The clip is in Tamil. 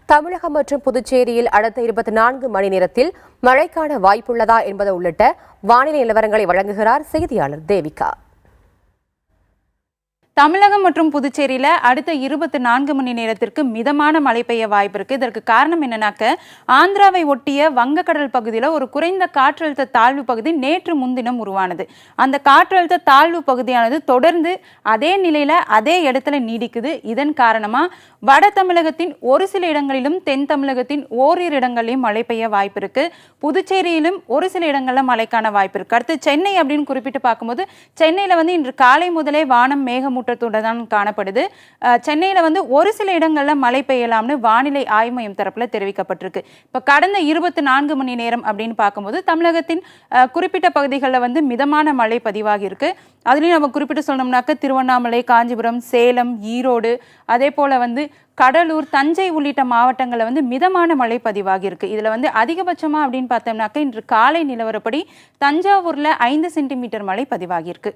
தமிழகம் மற்றும் புதுச்சேரியில் அடுத்த 24 மணி நேரத்தில் மழைக்கான வாய்ப்புள்ளதா என்பது உள்ளிட்ட வானிலை நிலவரங்களை வழங்குகிறார் செய்தியாளர் தேவிகா. தமிழகம் மற்றும் புதுச்சேரியில் அடுத்த 24 மணி நேரத்திற்கு மிதமான மழை பெய்ய வாய்ப்பு இருக்கு. இதற்கு காரணம் என்னன்னாக்க, ஆந்திராவை ஒட்டிய வங்கக்கடல் பகுதியில் ஒரு குறைந்த காற்றழுத்த தாழ்வு பகுதி நேற்று முன்தினம் உருவானது. அந்த காற்றழுத்த தாழ்வு பகுதியானது தொடர்ந்து அதே நிலையில அதே இடத்துல நீடிக்குது. இதன் காரணமா வட தமிழகத்தின் ஒரு சில இடங்களிலும் தென் தமிழகத்தின் ஓரிரு இடங்களிலும் மழை பெய்ய வாய்ப்பு இருக்கு. புதுச்சேரியிலும் ஒரு சில இடங்களில் மழைக்கான வாய்ப்பு இருக்கு. அடுத்து சென்னை அப்படின்னு குறிப்பிட்டு பார்க்கும்போது, சென்னையில இன்று காலை முதலே வானம் மேகமூட்டத்துடன் தான் காணப்படுது. சென்னையில ஒரு சில இடங்கள்ல மழை பெய்யலாம்னு வானிலை ஆய்வு மையம் தரப்புல தெரிவிக்கப்பட்டிருக்கு. இப்ப கடந்த 24 மணி நேரம் அப்படின்னு பார்க்கும்போது தமிழகத்தின் குறிப்பிட்ட பகுதிகளில் மிதமான மழை பதிவாகி இருக்கு. அதுலயும் நம்ம குறிப்பிட்டு சொன்னோம்னாக்க திருவண்ணாமலை, காஞ்சிபுரம், சேலம், ஈரோடு, அதே போல கடலூர், தஞ்சை உள்ளிட்ட மாவட்டங்களில் மிதமான மழை பதிவாகி இருக்கு. இதுல அதிகபட்சமா அப்படின்னு பார்த்தோம்னாக்க இன்று காலை நிலவரப்படி தஞ்சாவூர்ல 5 சென்டிமீட்டர் மழை பதிவாகி இருக்கு.